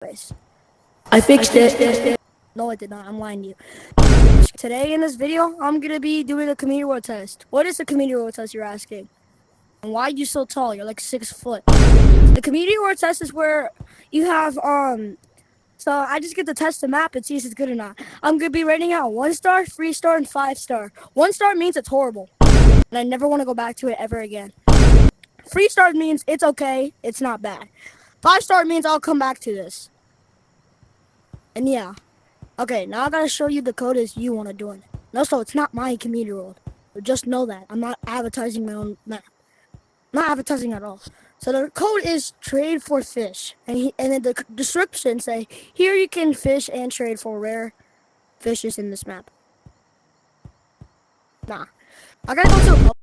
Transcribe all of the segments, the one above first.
Anyways, I fixed it. no, I did not. I'm lying to you. Today in this video, I'm gonna be doing a community world test. What is a community world test, you're asking? And why are you so tall? You're like 6 foot. The community world test is where you have So I just get to test the map and see if it's good or not. I'm gonna be rating out 1 star, 3 star, and 5 star. 1 star means it's horrible, and I never want to go back to it ever again. 3 star means it's okay, it's not bad. 5 star means I'll come back to this. And yeah. Okay, now I gotta show you the code as you want to join. No, so it's not my community world. But just know that. I'm not advertising my own map. Not advertising at all. So the code is trade for fish. And then the description say, here you can fish and trade for rare fishes in this map. Nah. I gotta go to a pub.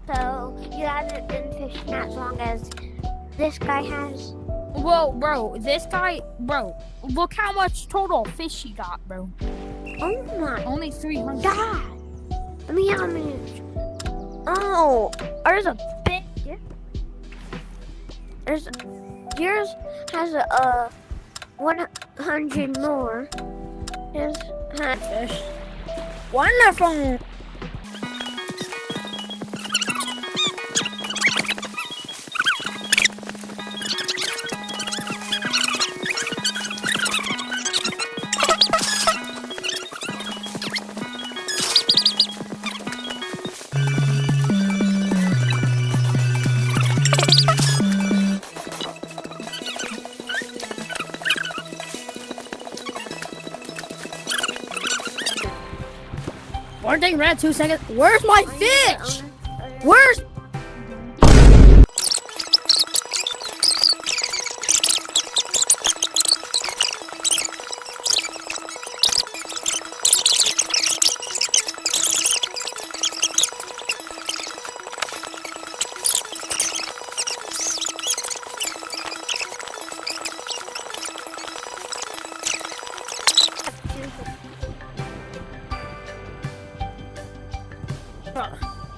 So, you haven't been fishing as long as this guy has? Whoa, bro, this guy, bro, look how much total fish he got, bro. Oh my Only 300. god! Let me how many. Oh, there's a big difference. Yours has a 100 more. His has Fish. Wonderful. One thing red, 2 seconds. Where's my fish? Where's...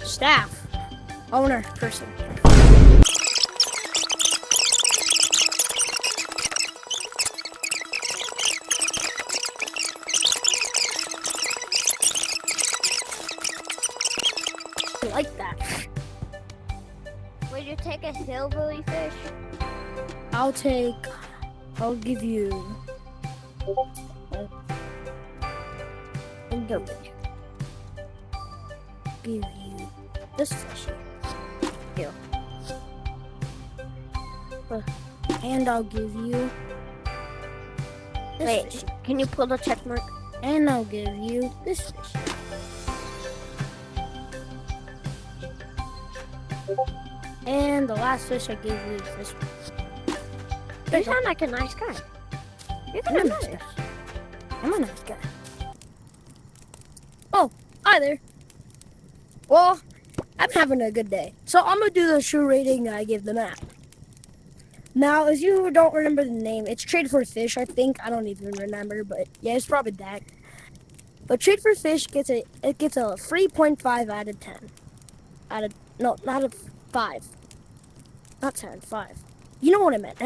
Staff. Owner. Person. I like that. Would you take a silvery fish? I'll give you... And go with you. Give you this fish. Here. And I'll give you this Wait, fish. can you pull the check mark? And I'll give you this fish. And the last fish I gave you is this one. You sound like a nice guy. You're I'm a kind nice of guy. I'm a nice guy. Oh, hi there. Well, I'm having a good day. So I'm gonna do the shoe rating I give the map. Now, as you don't remember the name, it's Trade for Fish, I think. I don't even remember, but yeah, it's probably that. But Trade for Fish gets a 3.5 out of 10. No, not a 5. Not 10, 5. You know what I meant.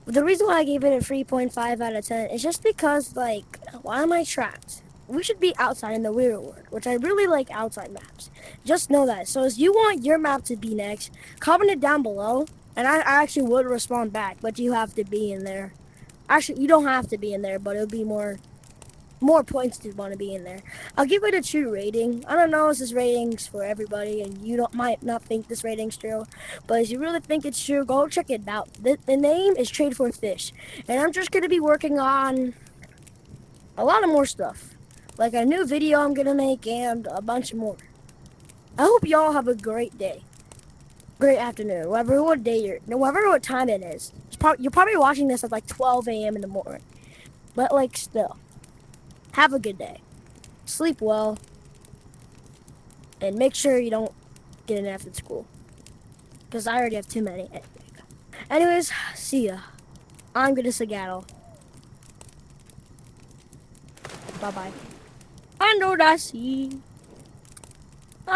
The reason why I gave it a 3.5 out of 10 is just because, like, why am I trapped? We should be outside in the real world, which I really like outside maps. Just know that. So if you want your map to be next, comment it down below, and I actually would respond back, but you have to be in there. Actually, you don't have to be in there, but it'll be more points to want to be in there. I'll give it a true rating. I don't know if this rating's for everybody, and you might not think this rating's true, but if you really think it's true, go check it out. The name is Trade for Fish, and I'm just gonna be working on a lot of more stuff. Like a new video I'm gonna make and a bunch more. I hope y'all have a great day. Great afternoon. Whatever what time it is. You're probably watching this at like 12 a.m. in the morning. But like still. Have a good day. Sleep well. And make sure you don't get an F at school. Because I already have too many. Anyways, see ya. I'm gonna skedaddle. Bye bye. Under the sea.